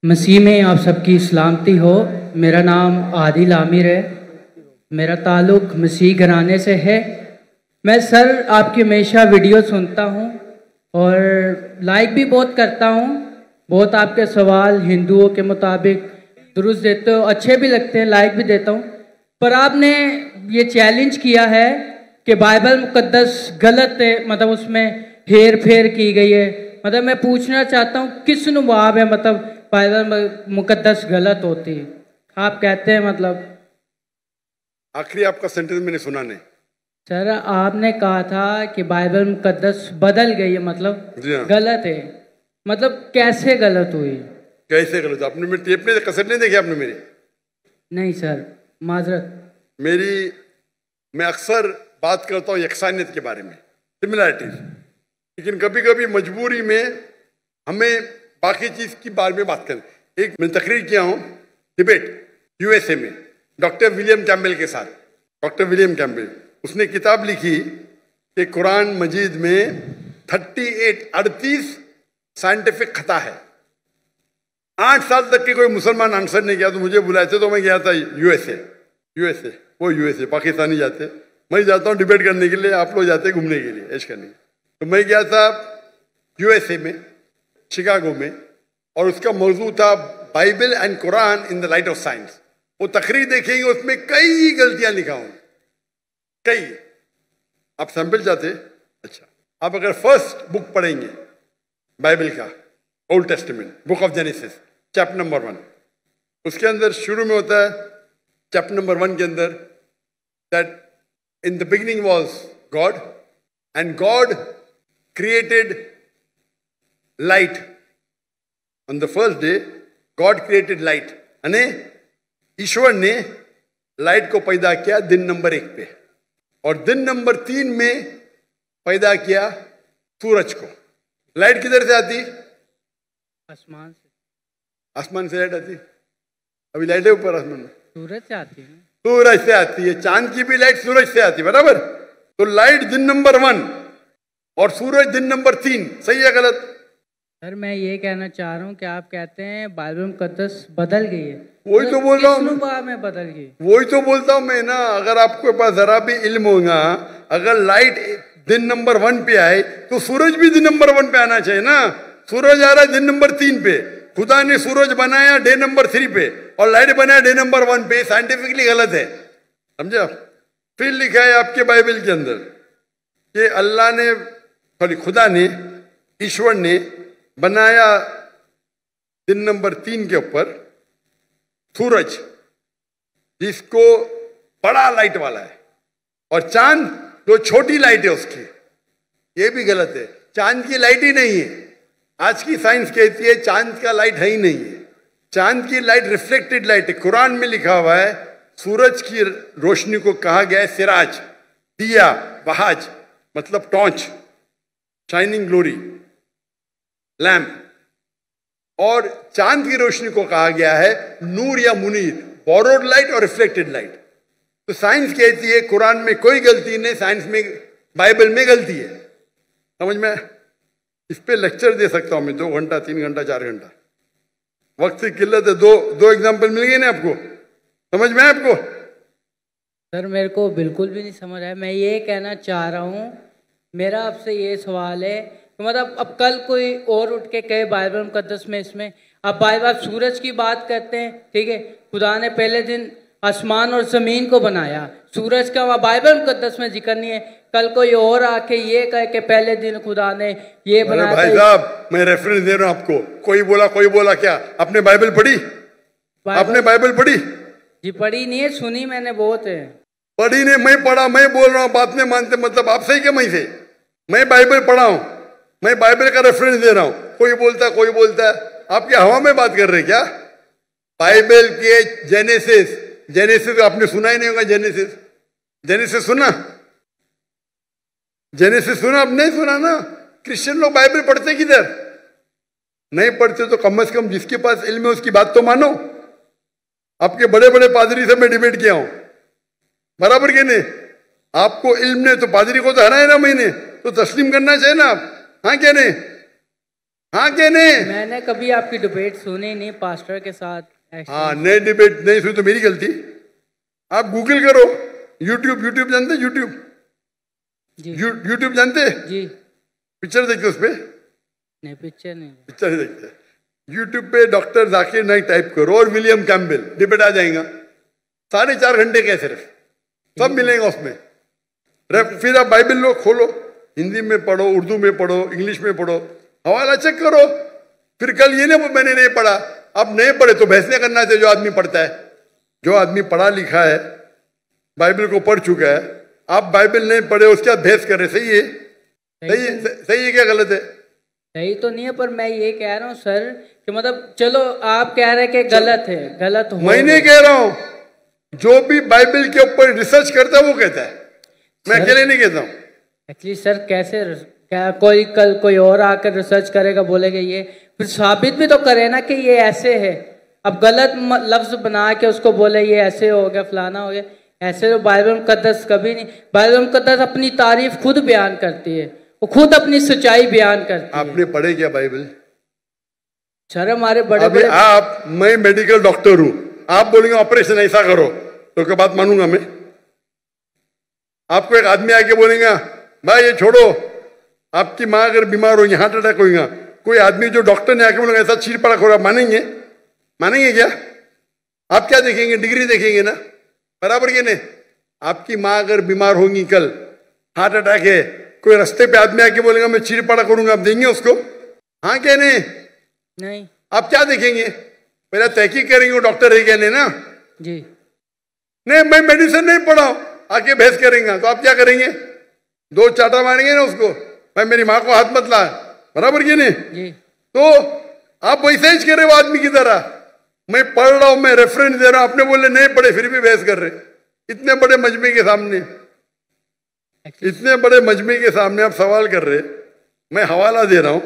मसीह में आप सबकी सलामती हो। मेरा नाम आदिल आमिर है। मेरा ताल्लुक़ मसीह घराने से है। मैं सर आपकी हमेशा वीडियो सुनता हूँ और लाइक भी बहुत करता हूँ। बहुत आपके सवाल हिंदुओं के मुताबिक दुरुस्त देते हो, अच्छे भी लगते हैं, लाइक भी देता हूँ। पर आपने ये चैलेंज किया है कि बाइबल मुकद्दस गलत है, मतलब उसमें हेर फेर की गई है। मतलब मैं पूछना चाहता हूँ किस नुबाब है, मतलब बाइबल मुकद्दस गलत होती है। आप कहते हैं मतलब आखिरी आपका सेंटेंस मैंने सुना नहीं सर। आपने कहा था कि बाइबल मुकद्दस बदल गई है, मतलब हाँ। गलत है। मतलब कैसे गलत हुई? कैसे गलत? आपने मेरी टेप नहीं, कसर नहीं देखी आपने मेरी? नहीं सर, माजरत। मैं अक्सर बात करता हूँ यकसानियत के बारे में, सिमिलैरिटीज, लेकिन कभी कभी मजबूरी में हमें बाकी चीज की बारे में बात करें। एक मैं तकरीर किया हूँ डिबेट यूएसए में डॉक्टर विलियम कैम्बेल के साथ। डॉक्टर विलियम कैम्बेल, उसने किताब लिखी कि कुरान मजीद में 38 साइंटिफिक खता है। 8 साल तक के कोई मुसलमान आंसर नहीं किया, तो मुझे बुलाए थे, तो मैं गया था यूएसए वो यूएसए, पाकिस्तानी जाते, मैं जाता हूँ डिबेट करने के लिए, आप लोग जाते घूमने के लिए, ऐश करने। तो मैं गया था यूएसए में, शिकागो में, और उसका मौजू था Bible and Quran in the light of science. वो तकरीर देखेंगे, उसमें कई गलतियां लिखा हूं, कई। आप सैंपल चाहते? अच्छा, आप अगर फर्स्ट बुक पढ़ेंगे बाइबल का, old testament, book of genesis, chapter number 1, उसके अंदर शुरू में होता है, चैप्टर नंबर 1 के अंदर, that in the beginning was God and God created light. On the first day God created light, यानी ईश्वर ने लाइट को पैदा किया दिन नंबर 1 पे, और दिन नंबर 3 में पैदा किया सूरज को। लाइट किधर से आती? आसमान से। आसमान से लाइट आती? अभी लाइट है ऊपर आसमान में? सूरज से आती है। सूरज से आती है। चांद की भी लाइट सूरज से आती है, बराबर? तो लाइट दिन नंबर 1 और सूरज दिन नंबर 3, सही है गलत? सर मैं ये कहना चाह रहा हूँ कि आप कहते हैं बाइबल मुकद्दस बदल गई है। वही तो बोल रहा हूँ मैं, बदल गई। वही तो बोलता हूँ मैं ना। अगर आपके पास जरा भी इल्म होगा, अगर लाइट दिन नंबर 1 पे आए तो सूरज भी दिन नंबर 1 पे आना चाहिए ना। सूरज आ रहा है दिन नंबर 3 पे, खुदा ने सूरज बनाया डे नंबर 3 पे और लाइट बनाया डे नंबर 1 पे। साइंटिफिकली गलत है, समझे? फिर लिखा है आपके बाइबल के अंदर कि अल्लाह ने, सॉरी, खुदा ने, ईश्वर ने बनाया दिन नंबर 3 के ऊपर सूरज, जिसको बड़ा लाइट वाला है, और चांद जो छोटी लाइट है उसकी। ये भी गलत है, चांद की लाइट ही नहीं है। आज की साइंस कहती है चांद का लाइट है ही नहीं है। चांद की लाइट रिफ्लेक्टेड लाइट है। कुरान में लिखा हुआ है सूरज की रोशनी को कहा गया है सिराज, दिया, वहाज, मतलब टॉर्च, शाइनिंग ग्लोरी, लैंप। और चांद की रोशनी को कहा गया है नूर या मुनीर, बोरोड लाइट और रिफ्लेक्टेड लाइट। तो साइंस कहती है कुरान में कोई गलती नहीं, साइंस में, बाइबल में गलती है। समझ में? इस पे लेक्चर दे सकता हूं मैं 2 घंटा, 3 घंटा, 4 घंटा। वक्त की किल्लत है। दो एग्जाम्पल मिल गए ना आपको? समझ में आपको? सर मेरे को बिल्कुल भी नहीं समझ आया। मैं ये कहना चाह रहा हूँ, मेरा आपसे ये सवाल है, मतलब अब कल कोई और उठ के कहे बाइबल मुकद्दस में, इसमें अब बाइबल सूरज की बात करते हैं, ठीक है, खुदा ने पहले दिन आसमान और जमीन को बनाया, सूरज का वहाँ बाइबल मुकद्दस में जिक्र नहीं है। कल कोई और आके ये कहे कि पहले दिन खुदा ने ये बनाया। भाई साहब, मैं रेफरेंस दे रहा हूं आपको। कोई बोला क्या? आपने बाइबल पढ़ी? आपने बाइबल पढ़ी? जी पढ़ी नहीं है, सुनी मैंने बहुत है। पढ़ी नहीं, मैं पढ़ा। मैं बोल रहा हूँ बात नहीं मानते, मतलब आप सही क्या मैं से? मैं बाइबल पढ़ा हूं, मैं बाइबल का रेफरेंस दे रहा हूं। कोई बोलता है। आप क्या हवा में बात कर रहे हैं क्या? बाइबल के जेनेसिस आपने सुना ही नहीं होगा। जेनेसिस सुना? जेनेसिस सुना? आप नहीं सुना ना। क्रिश्चियन लोग बाइबल पढ़ते किधर? नहीं पढ़ते तो कम से कम जिसके पास इल्म है उसकी बात तो मानो। आपके बड़े बड़े पादरी से मैं डिबेट किया हूं, बराबर के नहीं? आपको इल्म नहीं तो पादरी को तो हराए ना मैंने, तो तस्लीम करना चाहिए ना आप। हाँ क्या नहीं? हाँ क्या नहीं? मैंने कभी आपकी डिबेट सुनी नहीं पास्टर के साथ। हाँ, नई डिबेट नहीं सुनी तो मेरी गलती। आप गूगल करो, यूट्यूब जानते? यूट्यूब जानते जी? पिक्चर देखते उस पर? नहीं, पिक्चर नहीं देखते। यूट्यूब पे डॉक्टर जाकिर नाइक टाइप करो और विलियम कैम्पबेल, डिबेट आ जाएगा। 4.5 घंटे के सिर्फ, सब मिलेगा उसमें। फिर आप बाइबल लो, खोलो, हिंदी में पढ़ो, उर्दू में पढ़ो, इंग्लिश में पढ़ो, हवाला चेक करो। फिर कल ये ना मैंने नहीं पढ़ा, अब नहीं पढ़े तो बहस नहीं करना चाहिए। जो आदमी पढ़ता है, जो आदमी पढ़ा लिखा है, बाइबल को पढ़ चुका है, आप बाइबल नहीं पढ़े उसके बाद बहस कर रहे, सही है? सही है क्या गलत है? सही तो नहीं है, पर मैं ये कह रहा हूँ सर कि मतलब चलो आप कह रहे हैं कि गलत है, गलत हो। मैं नहीं कह रहा हूँ, जो भी बाइबल के ऊपर रिसर्च करता है वो कहता है, मैं अकेले नहीं कहता हूँ। एक्चुअली सर कैसे, क्या कोई कल कोई और आकर रिसर्च करेगा, बोलेगा ये, फिर साबित भी तो करे ना कि ये ऐसे है। अब गलत लफ्ज बना के उसको बोले ये ऐसे हो गया, फलाना हो गया, ऐसे तो बाइबल मुकद्दस कभी नहीं। बाइबल मुकद्दस अपनी तारीफ खुद बयान करती है, वो खुद अपनी सच्चाई बयान करती है। आपने पढ़े क्या बाइबल? सर हमारे बड़े मैं मेडिकल डॉक्टर हूं, आप बोलेंगे ऑपरेशन ऐसा करो तो क्या बात मानूंगा मैं? आपको एक आदमी आके बोलेगा भाई ये छोड़ो, आपकी माँ अगर बीमार होगी, हार्ट अटैक होगा, कोई आदमी जो डॉक्टर ने आके बोलेगा ऐसा चीर पड़ा खोरा, मानेंगे? क्या? आप क्या देखेंगे? डिग्री देखेंगे ना, बराबर के नहीं? आपकी माँ अगर बीमार होगी, कल हार्ट अटैक है, कोई रास्ते पे आदमी आके बोलेगा मैं चीर पड़ा करूंगा, आप देंगे उसको? हाँ क्या नहीं? आप क्या देखेंगे? पहले तहकीक करेंगे वो डॉक्टर है क्या नहीं ना जी? नहीं, मैं मेडिसिन नहीं पढ़ा, आके बहस करेंगे तो आप क्या करेंगे? 2 चाटा मारेंगे ना उसको, भाई मेरी माँ को हाथ मत ला, बराबर की नहीं जी? तो आप वैसे ही करे वो आदमी की तरह। मैं पढ़ रहा हूं, मैं रेफरेंस दे रहा हूं, आपने बोले नहीं पढ़े फिर भी बहस कर रहे। इतने बड़े मजमे के सामने, इतने बड़े मजमे के सामने आप सवाल कर रहे, मैं हवाला दे रहा हूं,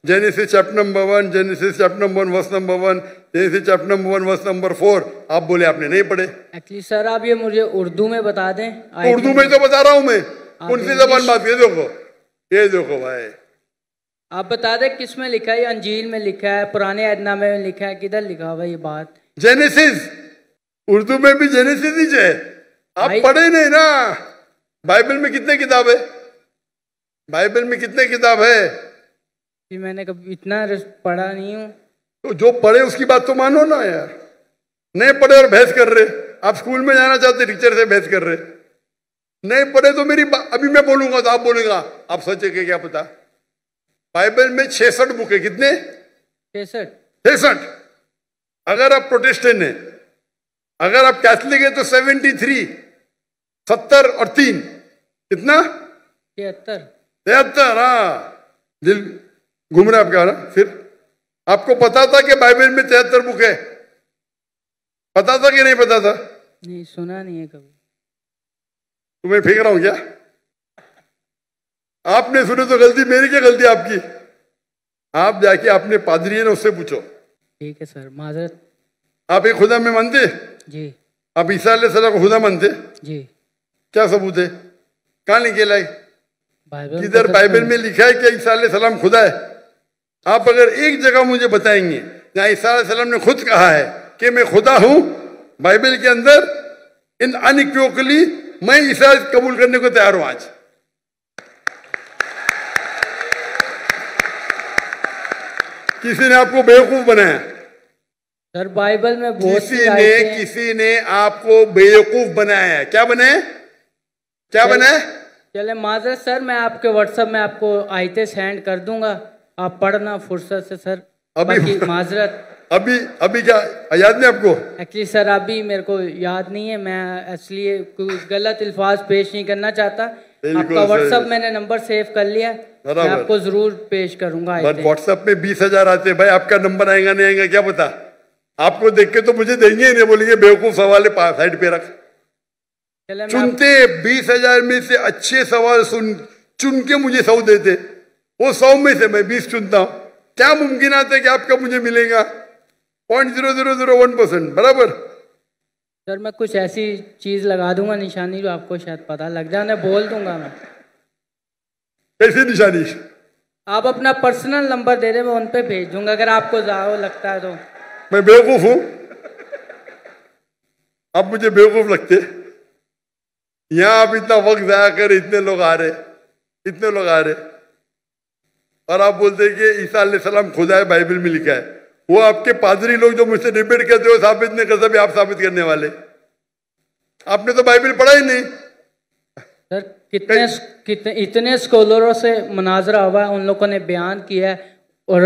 Genesis chapter number 1, Genesis chapter number 1 verse number 1, Genesis chapter number 1 verse number 4, आप बोले आपने नहीं पढ़े। एक्चुअली सर आप ये मुझे उर्दू में बता दें। उर्दू में तो बता रहा हूं मैं, कौन सी जबान बात? ये देखो भाई, आप बता दें किस में लिखा है? अंजील में लिखा है, पुराने अहदनामे में लिखा है, किधर लिखा हुआ ये बात? जेनेसिस, उर्दू में भी जेनेसिस ही है। आप पढ़े नहीं ना? बाइबल में कितने किताब है? बाइबल में कितने किताब है? जी मैंने कभी इतना पढ़ा नहीं हूँ। तो जो पढ़े उसकी बात तो मानो ना यार। नहीं पढ़े और बहस कर रहे, आप स्कूल में जाना चाहते टीचर से बहस कर रहे, नहीं पढ़े तो मेरी अभी मैं बोलूंगा तो आप बोलेगा आप सोचे कि क्या पता। बाइबल में 66 बुक है, कितने? 66। अगर आप प्रोटेस्टेंट हैं, अगर आप कैथलिक है तो 73, 70 और 3 कितना? 73। हाँ, दिल घूम रहा है आपका ना। फिर आपको पता था कि बाइबल में 73 बुक है? पता था कि नहीं पता था? नहीं, सुना नहीं है कभी। तुम्हें फेंक रहा हूं क्या? आपने सुने तो गलती मेरी, क्या गलती आपकी? आप जाके अपने पादरी है ना उससे पूछो। ठीक है सर, माजरत। आप एक खुदा में मानते? जी। आप ईसा अलैहिस्सलाम को खुदा मानते? जी। क्या सबूत है? कहां लिखे लाए? बाइबल। किधर बाइबल में लिखा है कि ईसा अलैहिस्सलाम खुदा है? आप अगर एक जगह मुझे बताएंगे जहां ईसा अलैहिस्सलाम ने खुद कहा है कि मैं खुदा हूं, बाइबल के अंदर इन अनइक्विवोकली मैं ईसा कबूल करने को तैयार हूं आज। किसी ने आपको बेवकूफ बनाया? सर बाइबल में बहुत किसी ने आपको बेवकूफ बनाया है। क्या बनाया? क्या बनाया? चले माजरत सर, मैं आपके व्हाट्सएप में आपको आयतें सेंड कर दूंगा, आप पढ़ना फुर्सत से सर। अभी माजरत अभी क्या याद नहीं आपको? एक्चुअली सर अभी मेरे को याद नहीं है, मैं इसलिए कोई गलत अल्फाज पेश नहीं करना चाहता। आपका व्हाट्सएप मैंने नंबर सेव कर लिया, मैं आपको जरूर पेश करूंगा। व्हाट्सएप में 20,000 आते हैं भाई, आपका नंबर आएगा नहीं आएगा क्या पता? आपको देख के तो मुझे देंगे ही नहीं, बोलेंगे बेवकूफ सवाल है साइड पे रख। चुनते 20,000 में से अच्छे सवाल चुन के मुझे 100 देते, वो 100 में से मैं 20 चुनता हूं। क्या मुमकिन आता है कि आपका मुझे मिलेगा? 0.0001%, बराबर। सर मैं कुछ ऐसी चीज लगा दूंगा निशानी जो आपको शायद पता लग जाए, बोल दूंगा मैं। कैसी निशानी? आप अपना पर्सनल नंबर दे दें, मैं उन पे भेज दूंगा अगर आपको ज़्यादा लगता है तो। मैं बेवकूफ हूं? आप मुझे बेवकूफ लगते? यहां आप इतना वक्त जाया कर, इतने लोग आ रहे और आप बोलते कि ईसा अलैहिस्सलाम खुदा है, बाइबल में लिखा है। वो आपके पादरी लोग जो मुझसे डिबेट करते हो साबित नहीं कर सकते, आप साबित करने वाले। आपने तो बाइबल पढ़ा ही नहीं सर। कितने इतने स्कॉलरों से मुनाजरा हुआ है, उन लोगों ने बयान किया है और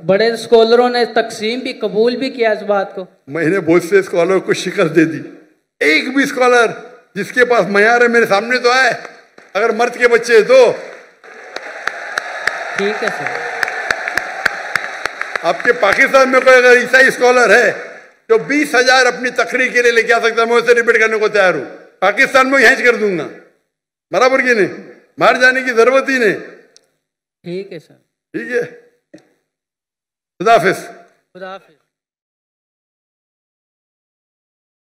बड़े स्कॉलरों ने तकसीम भी कबूल भी किया इस बात को। मैंने बहुत से स्कॉलर को शिकस्त दे दी। एक भी स्कॉलर जिसके पास मयार है मेरे सामने तो आए, अगर मर्द के बच्चे है तो। ठीक है सर। आपके पाकिस्तान में कोई अगर ईसाई स्कॉलर है तो 20,000 अपनी तकरीर के लिए लेके आ सकता है, मैं उससे डिबेट करने को तैयार हूं। पाकिस्तान में यहीं कर दूंगा, बराबर की नहीं, बाहर जाने की जरूरत ही नहीं। ठीक है सर। ठीक है, खुदा हाफिज। खुदा हाफिज।